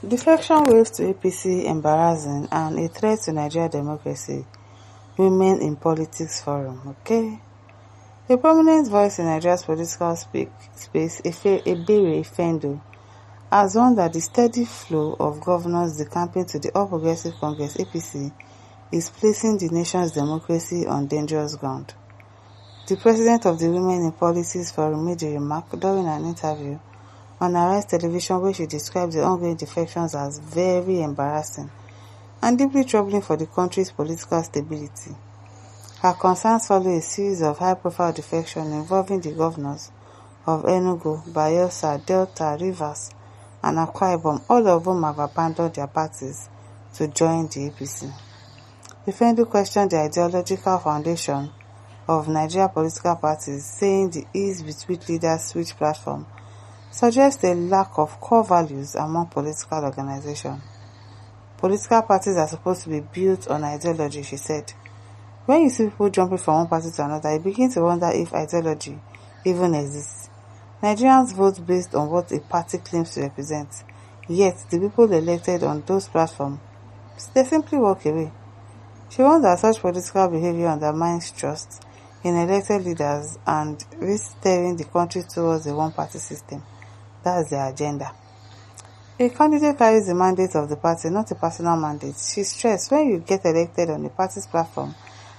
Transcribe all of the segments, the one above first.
Defection waves to APC embarrassing and a threat to Nigeria democracy. Women in Politics Forum. Okay. A prominent voice in Nigeria's political space, Ebere Ifendo, has warned that the steady flow of governors decamping to the All Progressive Congress (APC) is placing the nation's democracy on dangerous ground. The president of the Women in Politics Forum made a remark during an interview on Arise Television where she described the ongoing defections as very embarrassing and deeply troubling for the country's political stability. Her concerns follow a series of high-profile defections involving the governors of Enugu, Bayelsa, Delta, Rivers, and Akwa Ibom, all of whom have abandoned their parties to join the APC. Ifendu questioned the ideological foundation of Nigeria political parties, saying the ease with which leaders switch platform suggests a lack of core values among political organizations. Political parties are supposed to be built on ideology, she said. When you see people jumping from one party to another, you begin to wonder if ideology even exists. Nigerians vote based on what a party claims to represent, yet the people elected on those platforms, they simply walk away. She warned that such political behavior undermines trust in elected leaders and risks steering the country towards a one-party system. That's their agenda. A candidate carries the mandate of the party, not a personal mandate. She stressed, when you get elected on a party's platform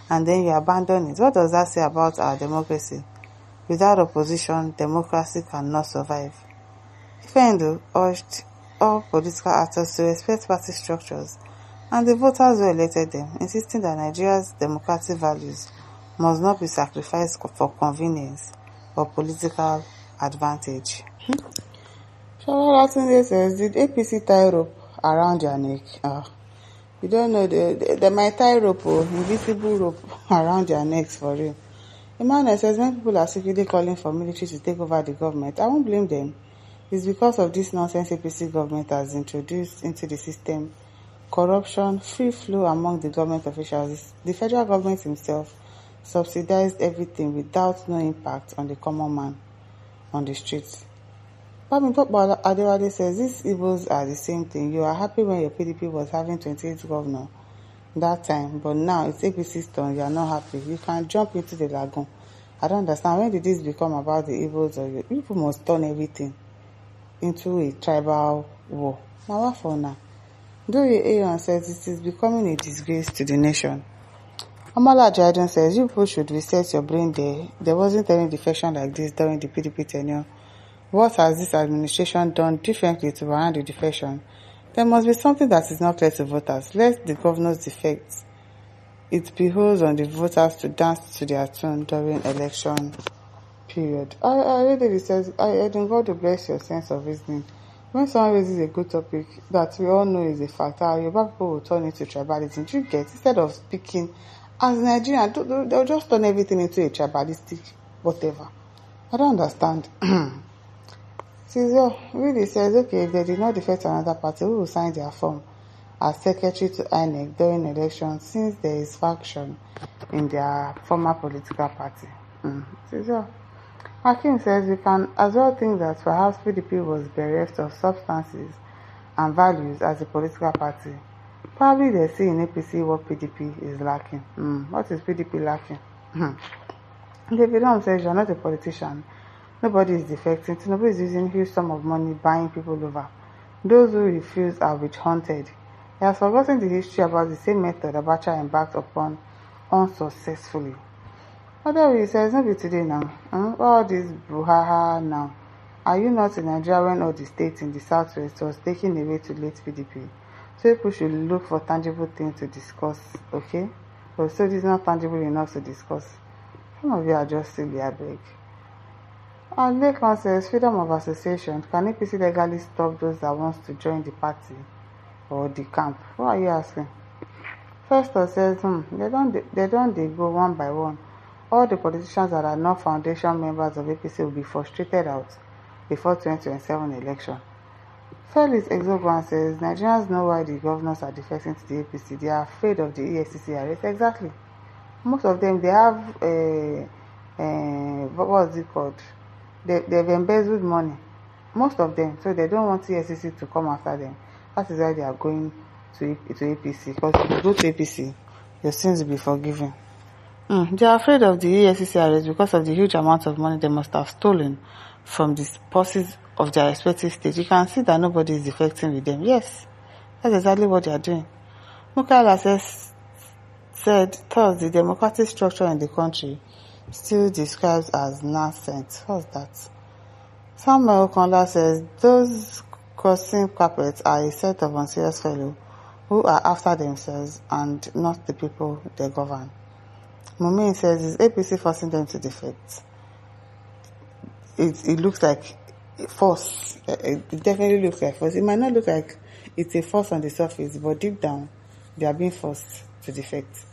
and then you abandon it, what does that say about our democracy? Without opposition, democracy cannot survive. Ifendu urged all political actors to respect party structures and the voters who elected them, insisting that Nigeria's democratic values must not be sacrificed for convenience or political advantage. Shola Latunde says, did APC tie rope around their neck? You don't know, they might tie rope, invisible rope around their necks for real. Emmanuel says, when people are secretly calling for military to take over the government, I won't blame them. It's because of this nonsense APC government has introduced into the system. Corruption, free flow among the government officials. The federal government himself subsidized everything without no impact on the common man on the streets. Papa Adewale says, these evils are the same thing. You are happy when your PDP was having 28 governors that time, but now it's APC's turn. You are not happy. You can jump into the lagoon. I don't understand. When did this become about the evils of you? People must turn everything into a tribal war. Now what for now? Dori Ayon says it is becoming a disgrace to the nation. Amala Jadon says, you people should reset your brain there. There wasn't any defection like this during the PDP tenure. What has this administration done differently to warrant the defection? There must be something that is not clear to voters. Let the governors defect. It behoves on the voters to dance to their tune during election period. I really says, I think God to bless your sense of reasoning. When someone raises a good topic that we all know is a fact, Yoruba people will turn it to tribalism. You get, instead of speaking as Nigerian, they'll just turn everything into a tribalistic whatever. I don't understand. Cesar really says, okay, if they did not defect another party, who will sign their form as secretary to INEC during elections since there is faction in their former political party? Cesar Hakim says, we can as well think that perhaps PDP was bereft of substances and values as a political party. Probably they see in APC what PDP is lacking. What is PDP lacking? David Ham says, you're not a politician. Nobody is defecting. Tinubu is using huge sum of money buying people over. Those who refuse are witch-hunted. He has forgotten the history about the same method Abacha embarked upon unsuccessfully. Other he says, no be today now. All this brouhaha now. Are you not in Nigeria when all the states in the southwest was taken away to late PDP? So people should look for tangible things to discuss, okay? But so this is not tangible enough to discuss. Some of you are just silly, I beg. And Lekon says, freedom of association. Can APC legally stop those that wants to join the party or the camp? What are you asking? Festus says, they don't go one by one. All the politicians that are not foundation members of APC will be frustrated out before 2027 election. Felix Exogwan says, Nigerians know why the governors are defecting to the APC. They are afraid of the EFCC arrest. Exactly. Most of them, they have, what's it called? They've embezzled money. Most of them. So they don't want EFCC to come after them. That is why they are going to APC, because if you go to APC, your sins will be forgiven. They are afraid of the EFCC arrest because of the huge amount of money they must have stolen from the purses of their respective states. You can see that nobody is defecting with them. Yes, that's exactly what they are doing. Mukala said, thus, the democratic structure in the country still describes as nascent. What's that? Samuel Okonla says, those crossing carpets are a set of unserious fellows who are after themselves and not the people they govern. Mumin says, is APC forcing them to defect? It looks like force. It definitely looks like force. It might not look like it's a force on the surface, but deep down, they are being forced to defect.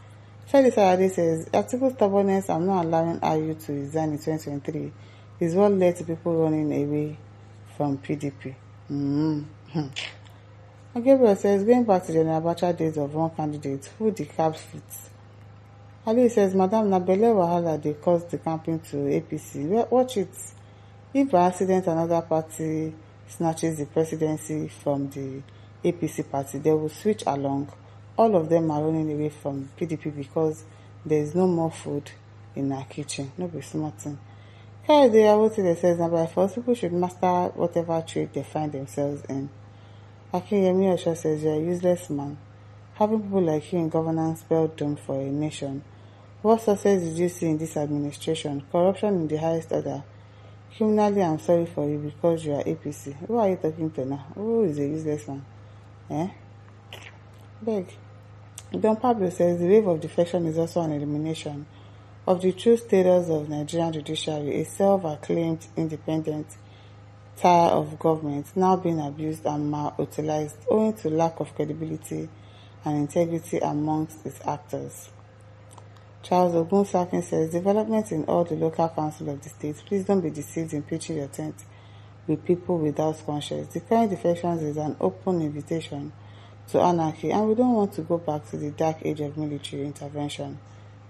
Felix Ayade says, active stubbornness, I'm not allowing IU to resign in 2023, is what led to people running away from PDP. Gabriel says, going back to the Abacha days of one candidate, who the cabs fits. Ali says, Madam Nabele Wahala, they caused the campaign to APC. Well, watch it. If by accident another party snatches the presidency from the APC party, they will switch along. All of them are running away from PDP because there is no more food in our kitchen. No be smart thing. Kayode Awotile says, now by force, people should master whatever trade they find themselves in. Akinyemi Osho says, you're a useless man. Having people like you in governance spelled doom for a nation. What success did you see in this administration? Corruption in the highest order. Criminally, I'm sorry for you because you are APC. Who are you talking to now? Who is a useless man? Beg. Don Pablo says, the wave of defection is also an elimination of the true status of Nigerian judiciary, a self-acclaimed independent tier of government now being abused and mal-utilized owing to lack of credibility and integrity amongst its actors. Charles Ogunsakin says, development in all the local council of the state. Please don't be deceived in pitching your tent with people without conscience. The current defections is an open invitation to anarchy, and we don't want to go back to the dark age of military intervention,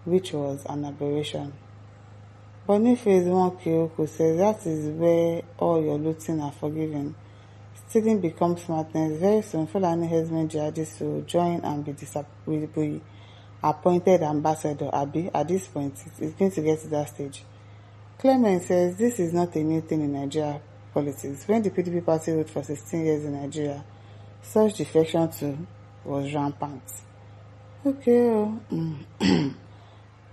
which was an aberration. Boniface Kyoko says, that is where all your looting are forgiven. Stealing becomes smartness. Very soon, Fulani herdsmen jihadists will join and will be appointed ambassador. At this point, it's going to get to that stage. Clement says, this is not a new thing in Nigeria politics. When the PDP party ruled for 16 years in Nigeria, such defection too was rampant. Okay.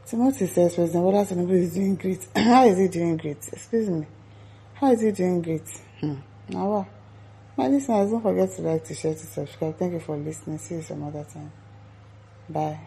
Timothy says, President Bola Tinubu is doing great. How is he doing great? Excuse me. How is he doing great? Now what? My listeners, don't forget to like, to share, to subscribe. Thank you for listening. See you some other time. Bye.